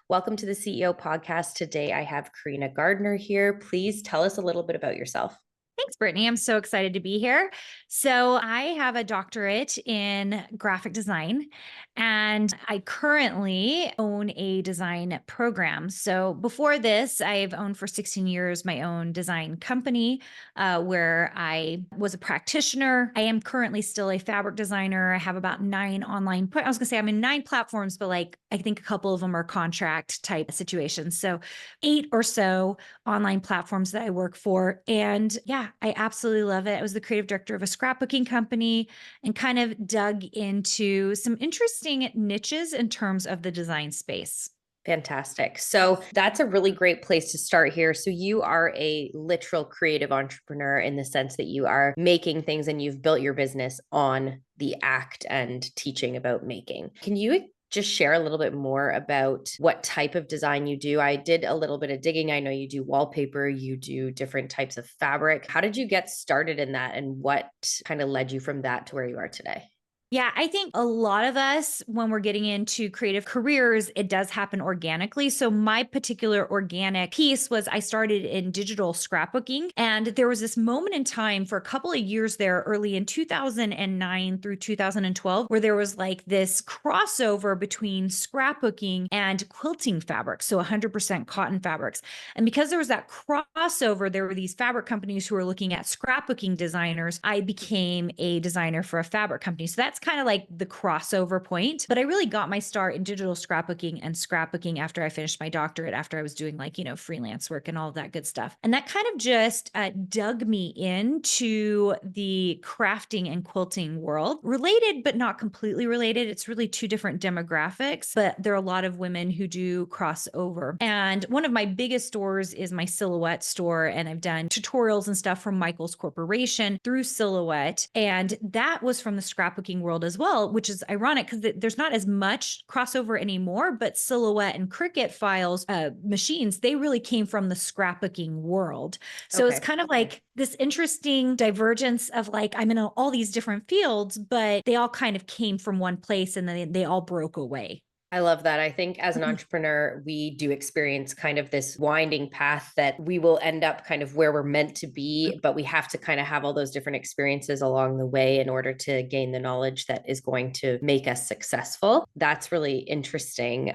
Welcome to the CEO podcast. Today I have Karina Gardner here. Please tell us a little bit about yourself. Thanks, Brittany. I'm so excited to be here. So, I have a doctorate in graphic design, and I currently own a design program. So, before this, I've owned for 16 years my own design company where I was a practitioner. I am currently still a fabric designer. I have about I was going to say I'm in 9 platforms, but I think a couple of them are contract type situations. So, 8 or so online platforms that I work for. And yeah, I absolutely love it. I was the creative director of a scrapbooking company and kind of dug into some interesting niches in terms of the design space. Fantastic. So that's a really great place to start here. So you are a literal creative entrepreneur in the sense that you are making things and you've built your business on the act and teaching about making. Can you just share a little bit more about what type of design you do? I did a little bit of digging. I know you do wallpaper, you do different types of fabric. How did you get started in that and what kind of led you from that to where you are today? Yeah, I think a lot of us, when we're getting into creative careers, it does happen organically. So, my particular organic piece was I started in digital scrapbooking. And there was this moment in time for a couple of years there, early in 2009 through 2012, where there was like this crossover between scrapbooking and quilting fabrics. So, 100% cotton fabrics. And because there was that crossover, there were these fabric companies who were looking at scrapbooking designers. I became a designer for a fabric company. So that's kind of like the crossover point. But I really got my start in digital scrapbooking and scrapbooking after I finished my doctorate, after I was doing freelance work and all of that good stuff. And that kind of just dug me into the crafting and quilting world, related, but not completely related. It's really two different demographics, but there are a lot of women who do cross over. And one of my biggest stores is my Silhouette store. And I've done tutorials and stuff from Michael's Corporation through Silhouette. And that was from the scrapbooking world as well, which is ironic because there's not as much crossover anymore, but Silhouette and Cricut files, machines, they really came from the scrapbooking world. So it's Okay. kind of like this interesting divergence of I'm in all these different fields, but they all kind of came from one place and then they all broke away. I love that. I think as an entrepreneur, we do experience kind of this winding path that we will end up kind of where we're meant to be, but we have to kind of have all those different experiences along the way in order to gain the knowledge that is going to make us successful. That's really interesting.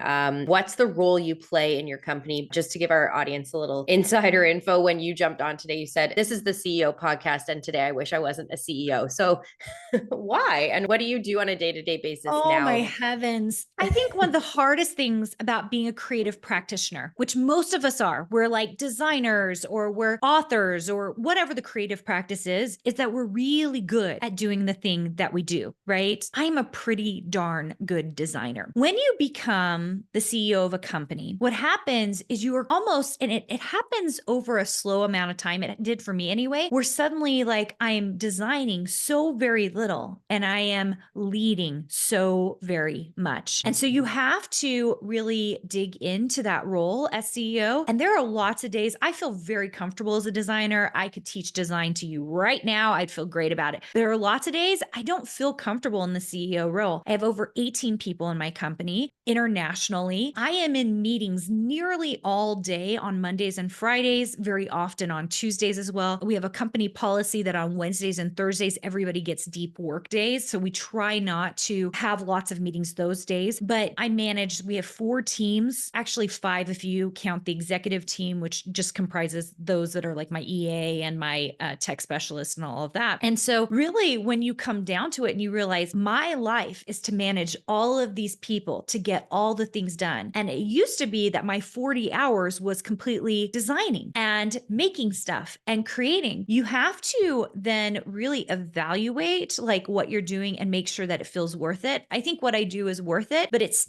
What's the role you play in your company? Just to give our audience a little insider info, when you jumped on today, you said, "This is the CEO podcast, and today I wish I wasn't a CEO." So why? And what do you do on a day-to-day basis Oh my now? heavens. I think one of the hardest things about being a creative practitioner, which most of us are, we're like designers or we're authors or whatever the creative practice is that we're really good at doing the thing that we do, right? I'm a pretty darn good designer. When you become the CEO of a company, what happens is you are almost, and it happens over a slow amount of time, it did for me anyway, where suddenly I'm designing so very little and I am leading so very much. And so you have to really dig into that role as CEO. And there are lots of days I feel very comfortable as a designer. I could teach design to you right now. I'd feel great about it. There are lots of days I don't feel comfortable in the CEO role. I have over 18 people in my company internationally. I am in meetings nearly all day on Mondays and Fridays, very often on Tuesdays as well. We have a company policy that on Wednesdays and Thursdays, everybody gets deep work days. So we try not to have lots of meetings those days, but we have 4 teams, actually 5 if you count the executive team, which just comprises those that are like my EA and my tech specialist and all of that. And so really when you come down to it and you realize my life is to manage all of these people to get all the things done. And it used to be that my 40 hours was completely designing and making stuff and creating. You have to then really evaluate what you're doing and make sure that it feels worth it. I think what I do is worth it, but it's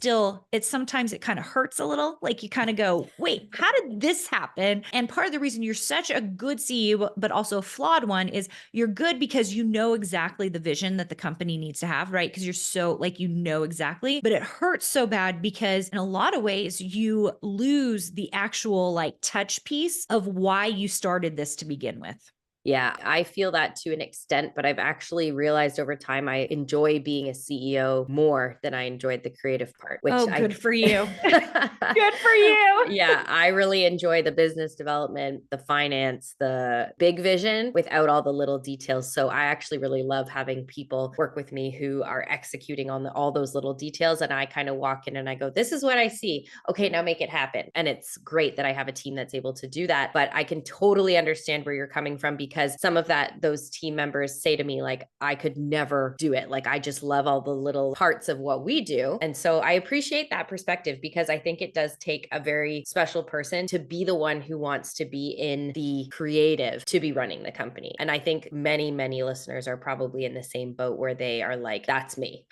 sometimes it kind of hurts a little. You kind of go, wait, how did this happen? And part of the reason you're such a good CEO, but also a flawed one, is you're good because you know exactly the vision that the company needs to have, right? Because you're so you know exactly, but it hurts so bad because in a lot of ways you lose the actual touch piece of why you started this to begin with. Yeah, I feel that to an extent, but I've actually realized over time I enjoy being a CEO more than I enjoyed the creative part, which Oh, I good for you. Good for you. yeah, I really enjoy the business development, the finance, the big vision without all the little details. So I actually really love having people work with me who are executing on all those little details. And I kind of walk in and I go, this is what I see. Okay, now make it happen. And it's great that I have a team that's able to do that. But I can totally understand where you're coming from, because some of those team members say to me, like, I could never do it. Like, I just love all the little parts of what we do. And so I appreciate that perspective, because I think it does take a very special person to be the one who wants to be in the creative, to be running the company. And I think many listeners are probably in the same boat where they are like, that's me.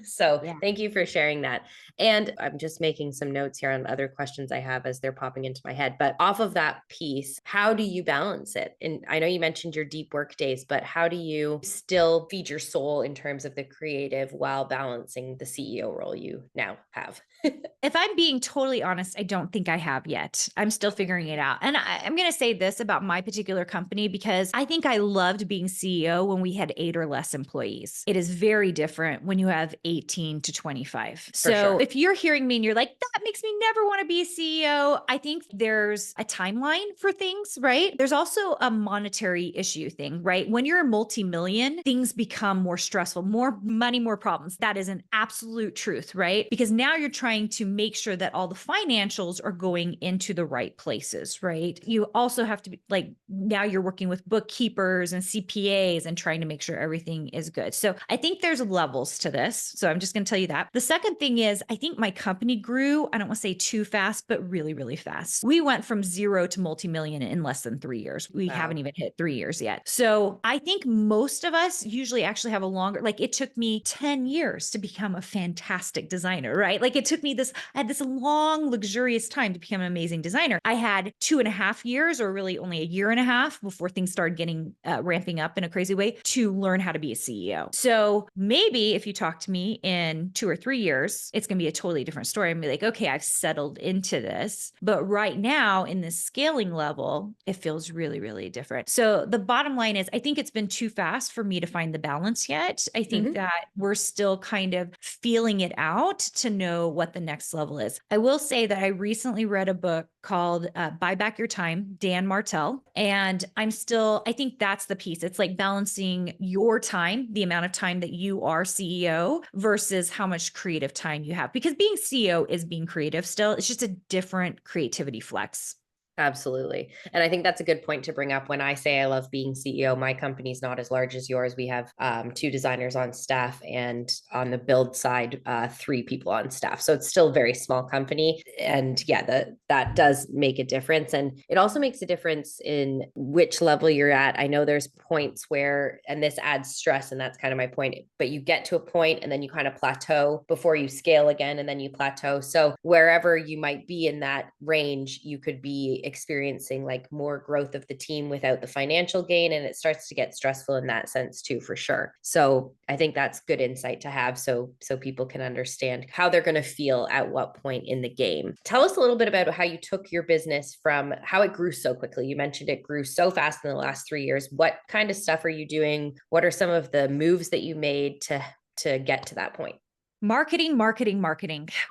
So Yeah. thank you for sharing that. And I'm just making some notes here on other questions I have as they're popping into my head. But off of that piece, how do you balance it? And I know you mentioned your deep work days, but how do you still feed your soul in terms of the creative while balancing the CEO role you now have? If I'm being totally honest, I don't think I have yet. I'm still figuring it out. And I'm going to say this about my particular company, because I think I loved being CEO when we had 8 or less employees. It is very different when you have 18 to 25. So sure. if you're hearing me and you're like, that makes me never want to be a CEO, I think there's a timeline for things, right? There's also a monetary issue thing, right? When you're a multi-million, things become more stressful, more money, more problems. That is an absolute truth, right? Because now you're trying to make sure that all the financials are going into the right places, right? You also have to be like, now you're working with bookkeepers and CPAs and trying to make sure everything is good. So I think there's levels to this. So I'm just going to tell you that. The second thing is, I think my company grew, I don't want to say too fast, but really fast. We went from 0 to multi-million in less than 3 years. We haven't even hit 3 years yet. So I think most of us usually actually have a longer, like it took me 10 years to become a fantastic designer, right? Like it took me I had this long, luxurious time to become an amazing designer. I had 2.5 years, or really only a year and a half, before things started getting ramping up in a crazy way, to learn how to be a CEO. So maybe if you talk to me in 2 or 3 years, it's going to be a totally different story. I'm like, okay, I've settled into this. But right now in this scaling level, it feels really different. So the bottom line is, I think it's been too fast for me to find the balance yet. I think that we're still kind of feeling it out to know what the next level is. I will say that I recently read a book called Buy Back Your Time, Dan Martell. And I think that's the piece. It's like balancing your time, the amount of time that you are CEO, versus how much creative time you have. Because being CEO is being creative still. It's just a different creativity flex. Absolutely. And I think that's a good point to bring up. When I say I love being CEO, my company's not as large as yours. We have 2 designers on staff, and on the build side, 3 people on staff. So it's still a very small company. And yeah, that does make a difference. And it also makes a difference in which level you're at. I know there's points where, and this adds stress, and that's kind of my point, but you get to a point and then you kind of plateau before you scale again, and then you plateau. So wherever you might be in that range, you could be experiencing like more growth of the team without the financial gain, and it starts to get stressful in that sense too, for sure. So I think that's good insight to have, so people can understand how they're going to feel at what point in the game. Tell us a little bit about how you took your business from how it grew so quickly. You mentioned it grew so fast in the last 3 years. What kind of stuff are you doing? What are some of the moves that you made to get to that point? Marketing,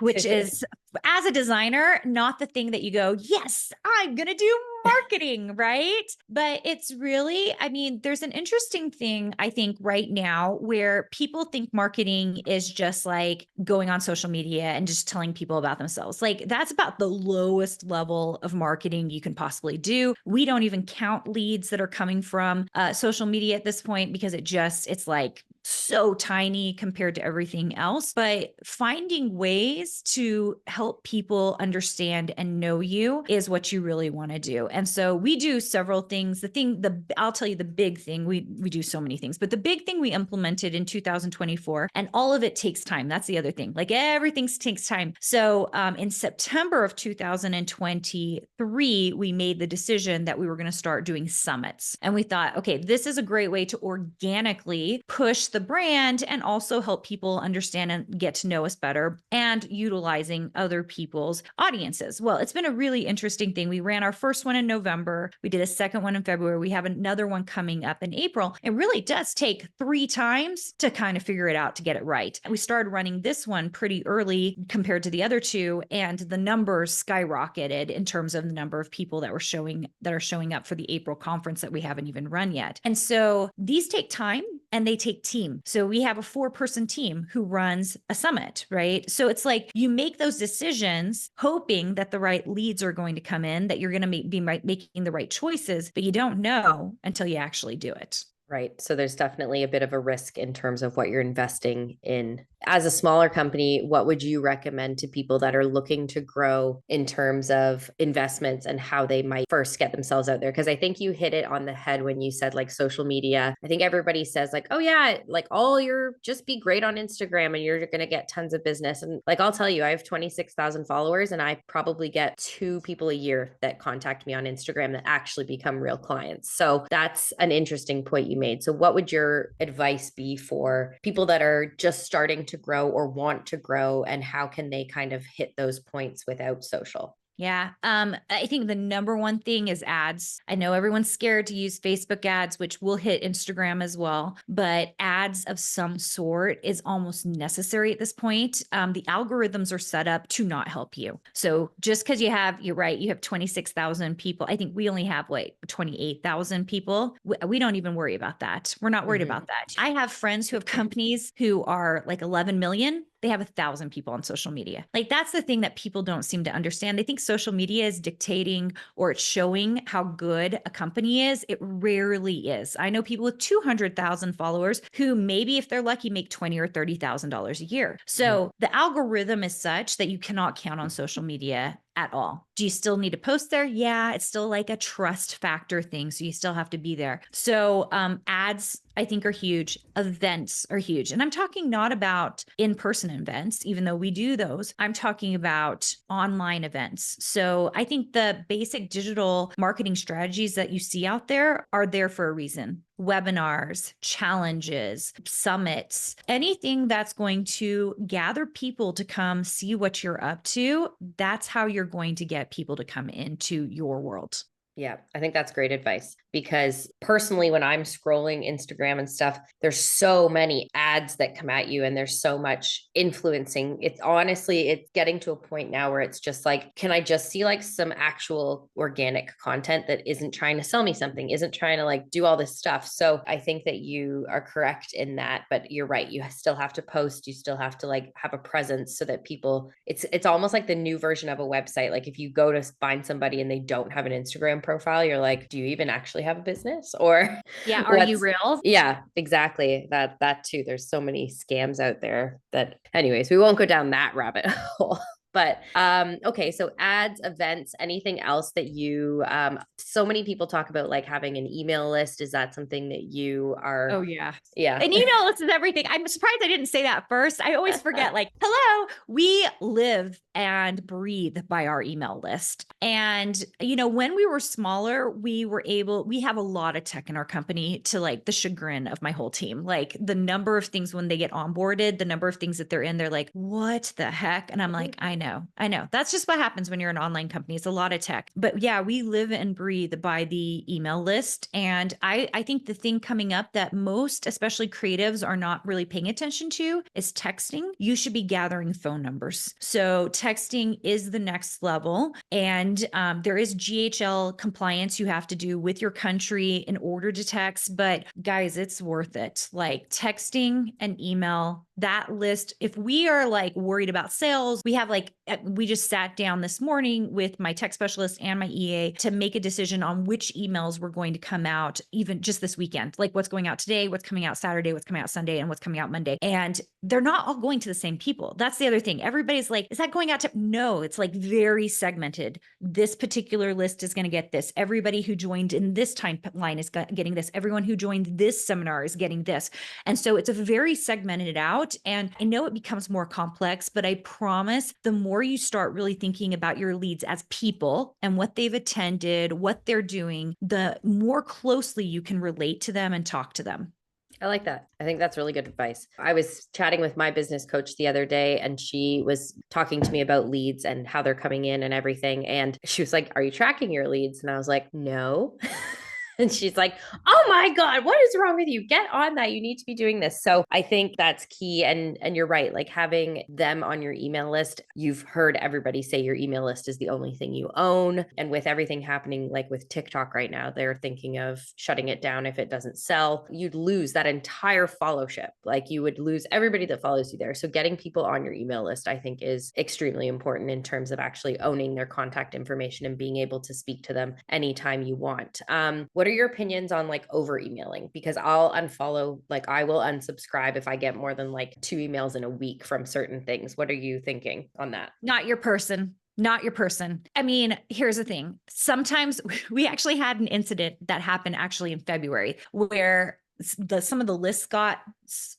which is, as a designer, not the thing that you go, yes, I'm going to do marketing, right? But it's really, I mean, there's an interesting thing, I think, right now, where people think marketing is just like going on social media and just telling people about themselves. Like, that's about the lowest level of marketing you can possibly do. We don't even count leads that are coming from social media at this point, because it's like so tiny compared to everything else. But finding ways to help people understand and know you is what you really want to do. And so we do several things. I'll tell you the big thing, we do so many things, but the big thing we implemented in 2024, and all of it takes time. That's the other thing. Like, everything takes time. So in September of 2023, we made the decision that we were going to start doing summits. And we thought, okay, this is a great way to organically push the brand and also help people understand and get to know us better, and utilizing other people's audiences. Well, it's been a really interesting thing. We ran our first one in November. We did a second one in February. We have another one coming up in April. It really does take 3 times to kind of figure it out to get it right. And we started running this one pretty early compared to the other two, and the numbers skyrocketed in terms of the number of people that are showing up for the April conference that we haven't even run yet. And so these take time and they take team. So we have a 4-person team who runs a summit, right? So it's like you make those decisions hoping that the right leads are going to come in, that you're going to be making the right choices, but you don't know until you actually do it. Right. So there's definitely a bit of a risk in terms of what you're investing in. As a smaller company, what would you recommend to people that are looking to grow in terms of investments and how they might first get themselves out there? Because I think you hit it on the head when you said like social media. I think everybody says like, oh yeah, like just be great on Instagram and you're going to get tons of business. And like, I'll tell you, I have 26,000 followers and I probably get 2 people a year that contact me on Instagram that actually become real clients. So that's an interesting point you made. So what would your advice be for people that are just starting to grow or want to grow, and how can they kind of hit those points without social? Yeah. I think the number one thing is ads. I know everyone's scared to use Facebook ads, which will hit Instagram as well, but ads of some sort is almost necessary at this point. The algorithms are set up to not help you. So just because you're right, you have 26,000 people. I think we only have like 28,000 people. We don't even worry about that. We're not worried about that. I have friends who have companies who are like 11 million. They have 1,000 people on social media. Like that's the thing that people don't seem to understand. They think social media is dictating or it's showing how good a company is. It rarely is. I know people with 200,000 followers who maybe if they're lucky make $20,000 or $30,000 a year. So the algorithm is such that you cannot count on social media at all. Do you still need to post there? Yeah, it's still like a trust factor thing. So you still have to be there. So ads, I think, are huge. Events are huge. And I'm talking not about in-person events, even though we do those. I'm talking about online events. So I think the basic digital marketing strategies that you see out there are there for a reason. Webinars, challenges, summits, anything that's going to gather people to come see what you're up to. That's how you're going to get people to come into your world. Yeah, I think that's great advice, because personally, when I'm scrolling Instagram and stuff, there's so many ads that come at you and there's so much influencing. It's getting to a point now where it's just like, can I just see like some actual organic content that isn't trying to sell me something, isn't trying to like do all this stuff? So I think that you are correct in that, but you're right. You still have to post, you still have to like have a presence so that people, it's almost like the new version of a website. Like if you go to find somebody and they don't have an Instagram profile, you're like, do you even actually have a business? Or yeah, are you real? Yeah, exactly. That too. There's so many scams out there that, anyways, we won't go down that rabbit hole. But okay, so ads, events, anything else that you so many people talk about like having an email list. Is that something that you are? Oh yeah. Yeah. An email list is everything. I'm surprised I didn't say that first. I always forget, like, hello, we live and breathe by our email list. And, when we were smaller, we have a lot of tech in our company, to like the chagrin of my whole team. Like the number of things when they get onboarded, the number of things that they're like, what the heck? And I'm like, I know. That's just what happens when you're an online company. It's a lot of tech. But yeah, we live and breathe by the email list. And I think the thing coming up that most, especially creatives, are not really paying attention to is texting. You should be gathering phone numbers. So texting is the next level. And there is GHL compliance you have to do with your country in order to text. But guys, it's worth it. Like texting and email, that list. If we are like worried about sales, we just sat down this morning with my tech specialist and my EA to make a decision on which emails were going to come out even just this weekend, like what's going out today, what's coming out Saturday, what's coming out Sunday, and what's coming out Monday. And they're not all going to the same people. That's the other thing. Everybody's like, is that going out to? No, it's like very segmented. This particular list is going to get this. Everybody who joined in this timeline is getting this. Everyone who joined this seminar is getting this. And so it's a very segmented out. And I know it becomes more complex, but I promise the more you start really thinking about your leads as people and what they've attended, what they're doing, the more closely you can relate to them and talk to them. I like that. I think that's really good advice. I was chatting with my business coach the other day, and she was talking to me about leads and how they're coming in and everything. And she was like, "Are you tracking your leads?" And I was like, "No." And she's like, "Oh my God, what is wrong with you? Get on that. You need to be doing this." So I think that's key. And you're right. Like having them on your email list, you've heard everybody say your email list is the only thing you own. And with everything happening, like with TikTok right now, they're thinking of shutting it down if it doesn't sell. You'd lose that entire followship. Like you would lose everybody that follows you there. So getting people on your email list, I think, is extremely important in terms of actually owning their contact information and being able to speak to them anytime you want. What are your opinions on like over emailing? Because I'll unfollow, like I will unsubscribe if I get more than like 2 emails in a week from certain things. What are you thinking on that? Not your person. Not your person. I mean, here's the thing. Sometimes we actually had an incident that happened actually in February where some of the lists got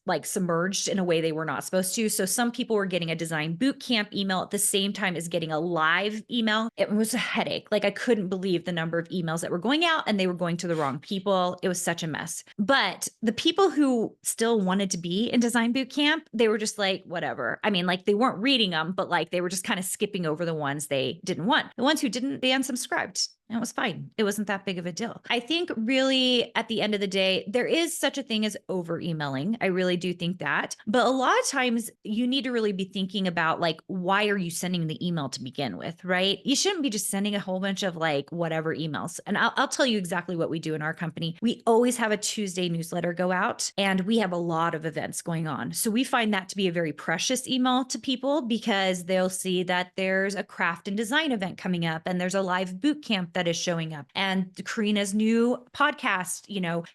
like submerged in a way they were not supposed to. So some people were getting a design boot camp email at the same time as getting a live email. It was a headache. Like I couldn't believe the number of emails that were going out and they were going to the wrong people. It was such a mess. But the people who still wanted to be in design boot camp, they were just like, whatever. I mean, like they weren't reading them, but like they were just kind of skipping over the ones they didn't want. The ones who didn't, they unsubscribed. And it was fine. It wasn't that big of a deal. I think really at the end of the day, there is such a thing as over emailing. I really do think that. But a lot of times you need to really be thinking about like, why are you sending the email to begin with, right? You shouldn't be just sending a whole bunch of like whatever emails. And I'll tell you exactly what we do in our company. We always have a Tuesday newsletter go out and we have a lot of events going on. So we find that to be a very precious email to people because they'll see that there's a craft and design event coming up and there's a live boot camp that is showing up. And Karina's new podcast,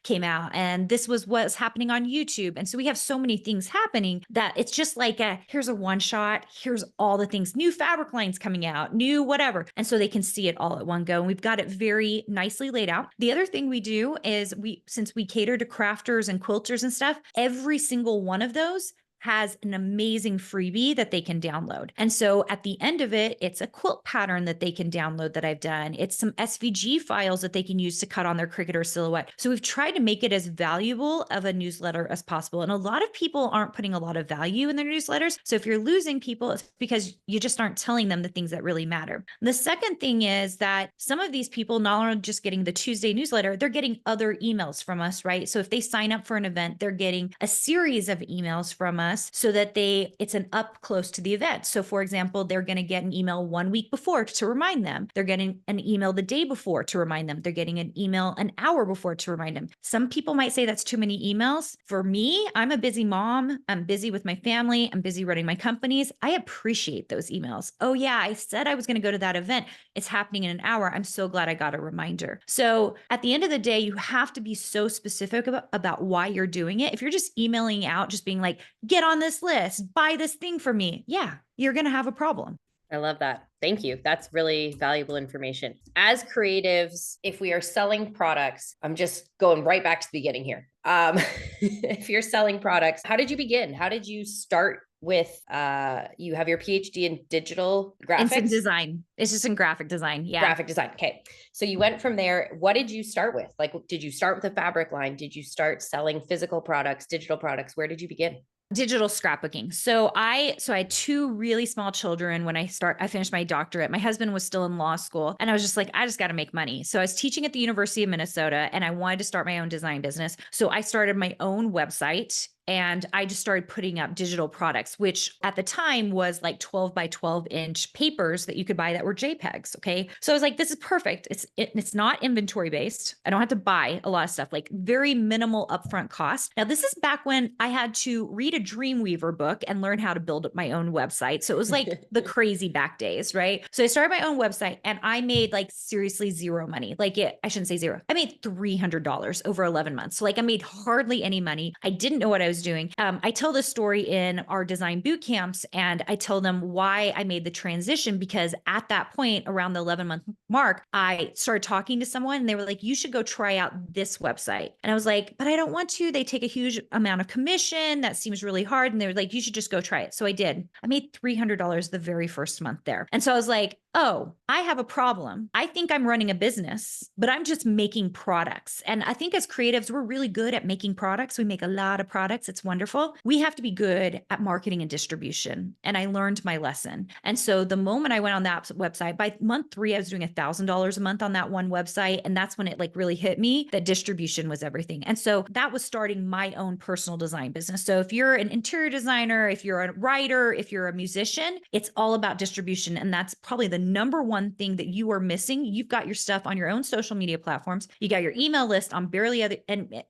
came out and this was what's happening on YouTube. And so we have so many things happening that it's just like here's a one shot, here's all the things, new fabric lines coming out, new whatever. And so they can see it all at one go. And we've got it very nicely laid out. The other thing we do is since we cater to crafters and quilters and stuff, every single one of those has an amazing freebie that they can download. And so at the end of it, it's a quilt pattern that they can download that I've done. It's some SVG files that they can use to cut on their Cricut or Silhouette. So we've tried to make it as valuable of a newsletter as possible. And a lot of people aren't putting a lot of value in their newsletters. So if you're losing people, it's because you just aren't telling them the things that really matter. The second thing is that some of these people not only just getting the Tuesday newsletter, they're getting other emails from us, right? So if they sign up for an event, they're getting a series of emails from us so that it's an up close to the event. So for example, they're going to get an email 1 week before to remind them. They're getting an email the day before to remind them. They're getting an email an hour before to remind them. Some people might say that's too many emails. For me, I'm a busy mom. I'm busy with my family. I'm busy running my companies. I appreciate those emails. Oh yeah, I said I was going to go to that event. It's happening in an hour. I'm so glad I got a reminder. So at the end of the day, you have to be so specific about why you're doing it. If you're just emailing out, just being like, get on this list, buy this thing for me. Yeah, you're going to have a problem. I love that. Thank you. That's really valuable information. As creatives, if we are selling products, I'm just going right back to the beginning here. If you're selling products, how did you begin? How did you start with, you have your PhD in digital graphics? It's in design. It's just in graphic design. Yeah. Graphic design. Okay. So you went from there. What did you start with? Like, did you start with a fabric line? Did you start selling physical products, digital products? Where did you begin? Digital scrapbooking. So I had 2 really small children when I finished my doctorate. My husband was still in law school and I was just like, I just got to make money. So I was teaching at the University of Minnesota and I wanted to start my own design business. So I started my own website and I just started putting up digital products, which at the time was like 12 by 12 inch papers that you could buy that were JPEGs. Okay. So I was like, this is perfect. It's not inventory based. I don't have to buy a lot of stuff, like very minimal upfront cost. Now, this is back when I had to read a Dreamweaver book and learn how to build my own website. So it was like the crazy back days, right? So I started my own website and I made like seriously zero money. I shouldn't say zero. I made $300 over 11 months. So like I made hardly any money. I didn't know what I was doing. I tell this story in our design boot camps and I tell them why I made the transition because at that point around the 11-month mark, I started talking to someone and they were like, you should go try out this website. And I was like, but I don't want to. They take a huge amount of commission. That seems really hard. And they were like, you should just go try it. So I did. I made $300 the very first month there. And so I was like, oh, I have a problem. I think I'm running a business, but I'm just making products. And I think as creatives, we're really good at making products. We make a lot of products. It's wonderful. We have to be good at marketing and distribution. And I learned my lesson. And so the moment I went on that website, by month 3, I was doing $1,000 a month on that one website. And that's when it like really hit me that distribution was everything. And so that was starting my own personal design business. So if you're an interior designer, if you're a writer, if you're a musician, it's all about distribution. And that's probably the number one thing that you are missing. You've got your stuff on your own social media platforms. You got your email list on barely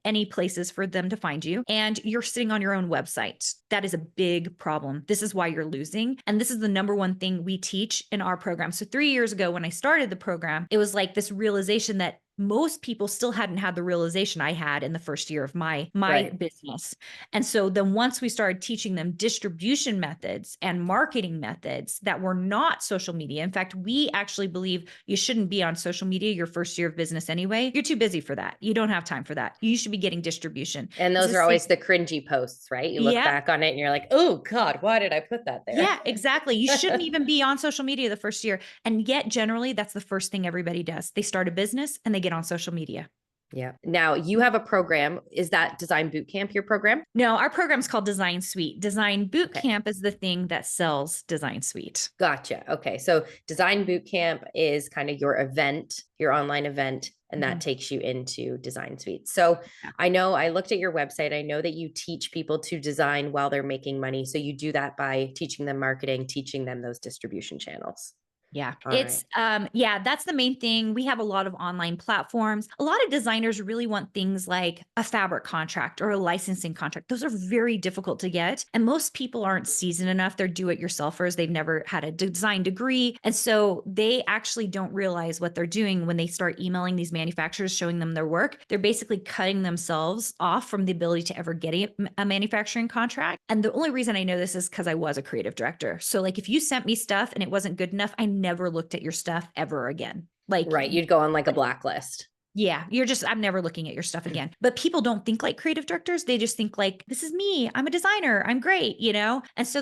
any places for them to find you. And you're sitting on your own website. That is a big problem. This is why you're losing. And this is the number one thing we teach in our program. So 3 years ago, when I started the program, it was like this realization that most people still hadn't had the realization I had in the first year of my Right. business. And so then once we started teaching them distribution methods and marketing methods that were not social media. In fact, we actually believe you shouldn't be on social media your first year of business anyway. You're too busy for that. You don't have time for that. You should be getting distribution. And those are always the cringy posts, right? You look Yeah. back on it and you're like, oh God, why did I put that there? Yeah, exactly. You shouldn't even be on social media the first year. And yet generally that's the first thing everybody does. They start a business and they get on social media. Yeah. Now you have a program. Is that Design Bootcamp your program? No, our program's called Design Suite. Design Okay. Bootcamp is the thing that sells Design Suite. Gotcha. Okay. So Design Bootcamp is kind of your event, your online event, and that takes you into Design Suite. So I know I looked at your website. I know that you teach people to design while they're making money. So you do that by teaching them marketing, teaching them those distribution channels. Yeah, All it's right. yeah, that's the main thing. We have a lot of online platforms. A lot of designers really want things like a fabric contract or a licensing contract. Those are very difficult to get, and most people aren't seasoned enough. They're do-it-yourselfers. They've never had a design degree, and so they actually don't realize what they're doing when they start emailing these manufacturers showing them their work. They're basically cutting themselves off from the ability to ever get a manufacturing contract. And the only reason I know this is because I was a creative director. So like if you sent me stuff and it wasn't good enough, I never looked at your stuff ever again. Like, Right. You'd go on like a blacklist. yeah, I'm never looking at your stuff again. But people don't think like creative directors. They just think like, this is me. I'm a designer. I'm great, you know? And so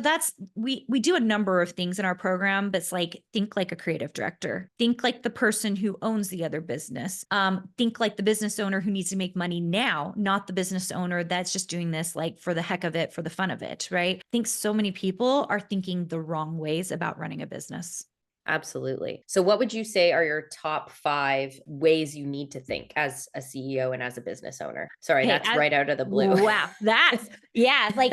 we do a number of things in our program, but it's like, think like a creative director. Think like the person who owns the other business. Think like the business owner who needs to make money now, not the business owner that's just doing this like for the heck of it, for the fun of it, right? I think so many people are thinking the wrong ways about running a business. Absolutely. So what would you say are your top 5 ways you need to think as a CEO and as a business owner? Sorry, Okay, that's right out of the blue. wow, that's yeah, like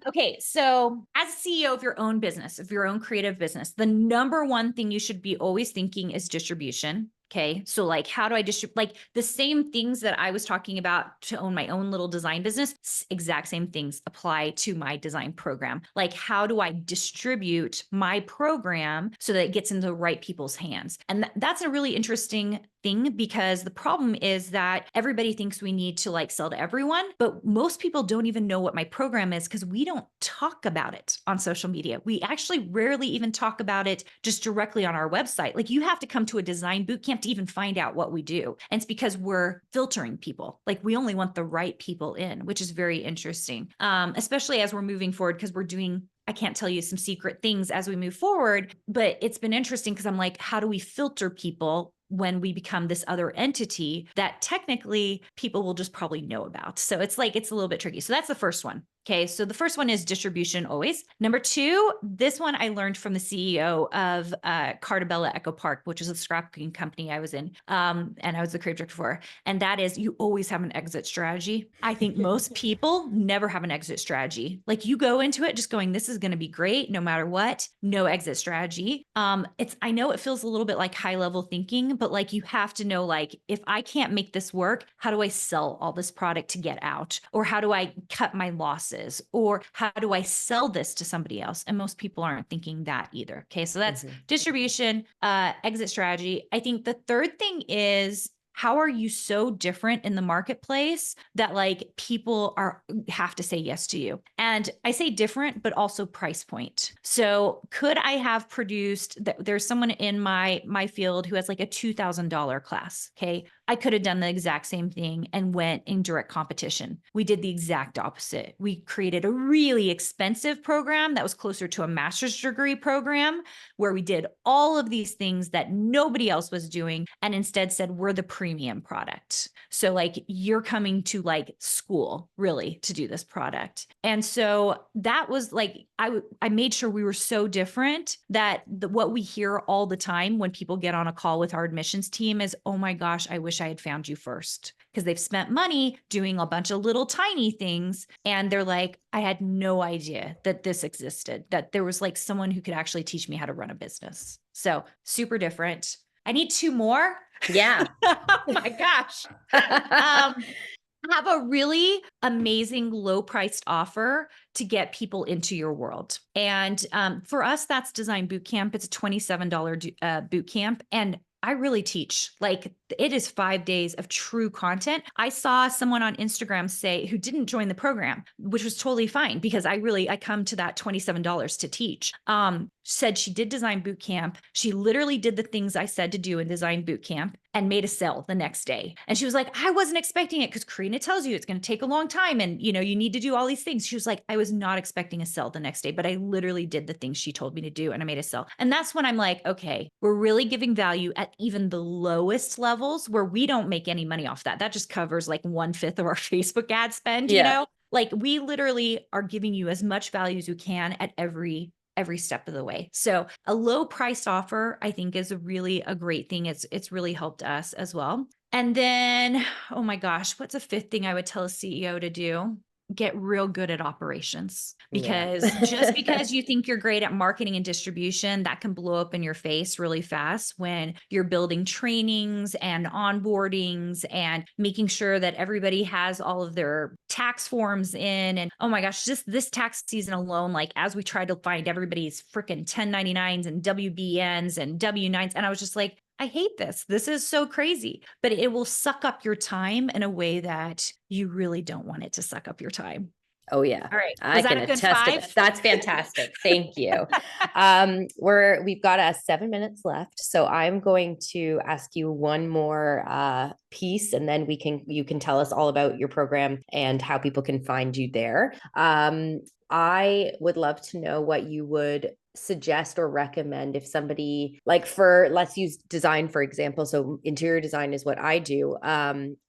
okay, so as a CEO of your own business, of your own creative business, the number one thing you should be always thinking is distribution. Okay. So like, how do I distribute like the same things that I was talking about to own my own little design business, exact same things apply to my design program. Like, how do I distribute my program so that it gets into the right people's hands? And that's a really interesting thing because the problem is that everybody thinks we need to like sell to everyone, but most people don't even know what my program is because we don't talk about it on social media. We actually rarely even talk about it just directly on our website. Like you have to come to a design boot camp to even find out what we do. And it's because we're filtering people. Like we only want the right people in, which is very interesting, especially as we're moving forward because we're doing I can't tell you some secret things as we move forward, but it's been interesting because I'm like, how do we filter people when we become this other entity that technically people will just probably know about? So it's like, it's a little bit tricky. So that's the first one. Okay. So the first one is distribution always. Number 2, this one I learned from the CEO of Cartabella Echo Park, which is a scrapbooking company I was in. And I was the creative director for, and that is you always have an exit strategy. I think most people never have an exit strategy. Like you go into it just going, this is going to be great no matter what, no exit strategy. I know it feels a little bit like high level thinking, but like you have to know, like, if I can't make this work, how do I sell all this product to get out? Or how do I cut my losses? Or how do I sell this to somebody else? And most people aren't thinking that either. Okay. So that's distribution, exit strategy. I think the third thing is how are you so different in the marketplace that like people have to say yes to you? And I say different, but also price point. So could I have produced there's someone in my field who has like a $2,000 class. Okay. I could have done the exact same thing and went in direct competition. We did the exact opposite. We created a really expensive program that was closer to a master's degree program where we did all of these things that nobody else was doing and instead said, we're the premium product. So like you're coming to like school really to do this product. And so that was like, I made sure we were so different that what we hear all the time when people get on a call with our admissions team is, oh my gosh, I wish I had found you first, because they've spent money doing a bunch of little tiny things. And they're like, I had no idea that this existed, that there was like someone who could actually teach me how to run a business. So super different. I need two more. Yeah. Oh my gosh. Have a really amazing low priced offer to get people into your world. And for us, that's Design Bootcamp. It's a $27 boot camp. And I really teach, like it is 5 days of true content. I saw someone on Instagram say who didn't join the program, which was totally fine because I come to that $27 to teach. Said she did Design Bootcamp. She literally did the things I said to do in Design Bootcamp and made a sale the next day. And she was like, I wasn't expecting it because Karina tells you it's going to take a long time and you need to do all these things. She was like, I was not expecting a sale the next day, but I literally did the things she told me to do and I made a sale. And that's when I'm like, okay, we're really giving value at even the lowest levels where we don't make any money off that. That just covers like 1/5 of our Facebook ad spend, Like we literally are giving you as much value as we can at every step of the way. So a low priced offer, I think, is really a great thing. It's really helped us as well. And then, oh my gosh, what's a fifth thing I would tell a CEO to do? Get real good at operations, because just because you think you're great at marketing and distribution, that can blow up in your face really fast when you're building trainings and onboardings and making sure that everybody has all of their tax forms in. And oh my gosh, just this tax season alone, like as we try to find everybody's freaking 1099s and WBNs and W9s, and I was just like, I hate this. This is so crazy, but it will suck up your time in a way that you really don't want it to suck up your time. Oh yeah. All right. I can attest to that. That's fantastic. Thank you. We've got 7 minutes left. So I'm going to ask you one more piece and then you can tell us all about your program and how people can find you there. I would love to know what you would suggest or recommend if somebody, like, let's use design for example, so interior design is what I do.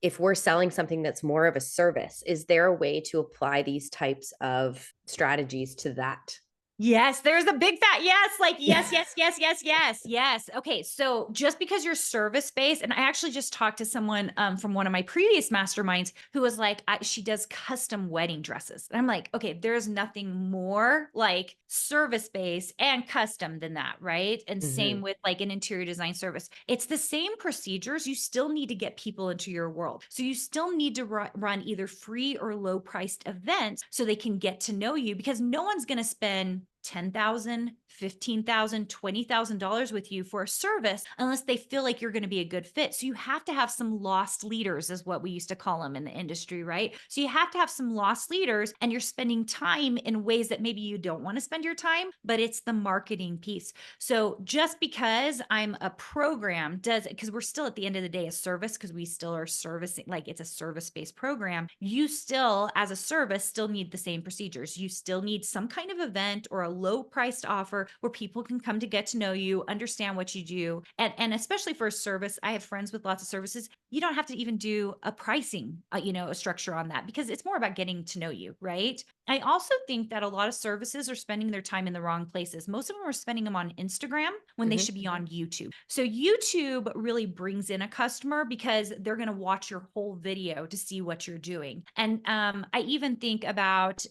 If we're selling something that's more of a service, is there a way to apply these types of strategies to that? Yes, there's a big fat yes, like yes, yes, yes, yes, yes, yes. Okay, so just because you're service-based, and I actually just talked to someone from one of my previous masterminds who was like, she does custom wedding dresses. And I'm like, okay, there's nothing more like service-based and custom than that, right? And same with like an interior design service. It's the same procedures. You still need to get people into your world. So you still need to run either free or low-priced events so they can get to know you, because no one's going to spend $10,000, $15,000, $20,000 with you for a service unless they feel like you're going to be a good fit. So you have to have some lost leaders, is what we used to call them in the industry, right? So you have to have some lost leaders, and you're spending time in ways that maybe you don't want to spend your time, but it's the marketing piece. So just because I'm a program because we're still at the end of the day a service, because we still are servicing, like it's a service-based program, you still as a service still need the same procedures. You still need some kind of event or a low priced offer where people can come to get to know you, understand what you do. And especially for a service, I have friends with lots of services. You don't have to even do a pricing, a structure on that, because it's more about getting to know you, right? I also think that a lot of services are spending their time in the wrong places. Most of them are spending them on Instagram when they should be on YouTube. So YouTube really brings in a customer because they're going to watch your whole video to see what you're doing. And I even think about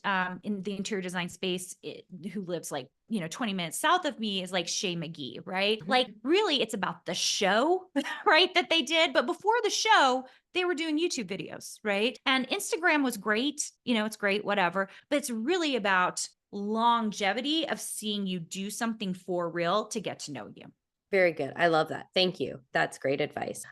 in the interior design space, who lives like 20 minutes south of me is like Shay McGee, right? Like really it's about the show, right? That they did. But before the show, they were doing YouTube videos, right? And Instagram was great. It's great, whatever, but it's really about longevity of seeing you do something for real to get to know you. Very good. I love that. Thank you. That's great advice.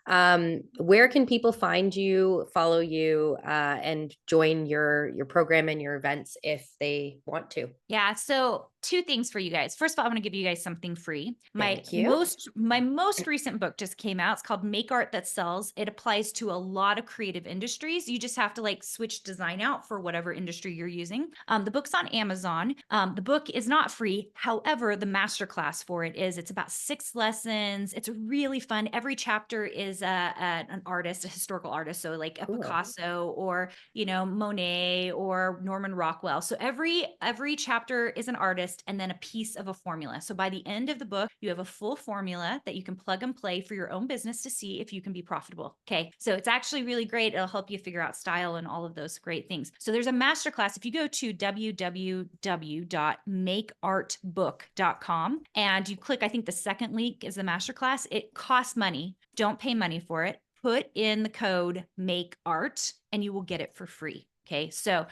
Where can people find you, follow you, and join your program and your events if they want to? Yeah. So two things for you guys. First of all, I want to give you guys something free. Thank you. My most recent book just came out. It's called Make Art That Sells. It applies to a lot of creative industries. You just have to like switch design out for whatever industry you're using. The book's on Amazon. The book is not free. However, the masterclass for it is. It's about 6 lessons. It's really fun. Every chapter is an artist, a historical artist. So like a Cool. Picasso or Monet or Norman Rockwell. So every chapter is an artist and then a piece of a formula. So by the end of the book, you have a full formula that you can plug and play for your own business to see if you can be profitable. Okay. So it's actually really great. It'll help you figure out style and all of those great things. So there's a masterclass. If you go to www.makeartbook.com and you click, I think the second link is the masterclass. It costs money. Don't pay money for it. Put in the code make art and you will get it for free. Okay. So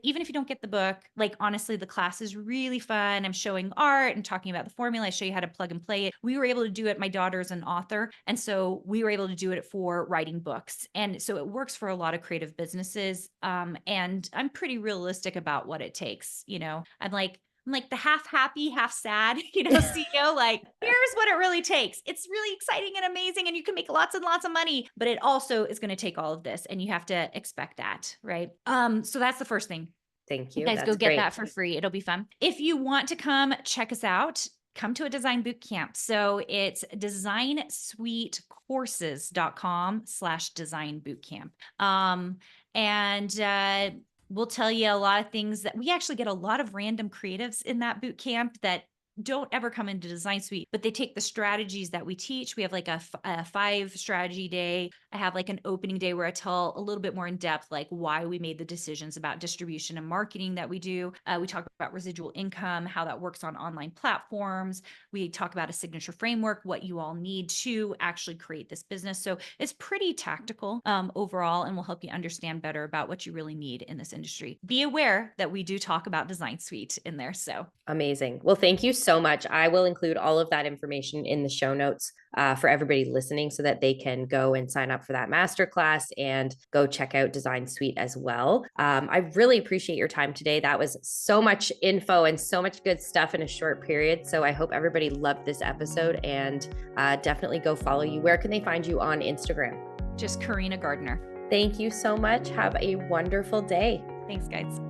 even if you don't get the book, like honestly, the class is really fun. I'm showing art and talking about the formula. I show you how to plug and play it. We were able to do it. My daughter's an author. And so we were able to do it for writing books. And so it works for a lot of creative businesses. And I'm pretty realistic about what it takes. I'm like the half happy, half sad, CEO, like, here's what it really takes. It's really exciting and amazing, and you can make lots and lots of money, but it also is going to take all of this, and you have to expect that, right? So that's the first thing. Thank you. You guys That's go get great. that for free. It'll be fun. If you want to come check us out, come to a design boot camp. So it's designsuitecourses.com/design bootcamp. We'll tell you a lot of things that we actually get a lot of random creatives in that boot camp that don't ever come into Design Suite, but they take the strategies that we teach. We have like a 5 strategy day. I have like an opening day where I tell a little bit more in depth, like why we made the decisions about distribution and marketing that we do. We talk about residual income, how that works on online platforms. We talk about a signature framework, what you all need to actually create this business. So it's pretty tactical overall, and will help you understand better about what you really need in this industry. Be aware that we do talk about Design Suite in there. So amazing. Well, thank you so much. I will include all of that information in the show notes for everybody listening so that they can go and sign up for that masterclass and go check out Design Suite as well. I really appreciate your time today. That was so much info and so much good stuff in a short period. So I hope everybody loved this episode, and definitely go follow you. Where can they find you on Instagram? just Karina Gardner. Thank you so much. Have a wonderful day. Thanks, guys.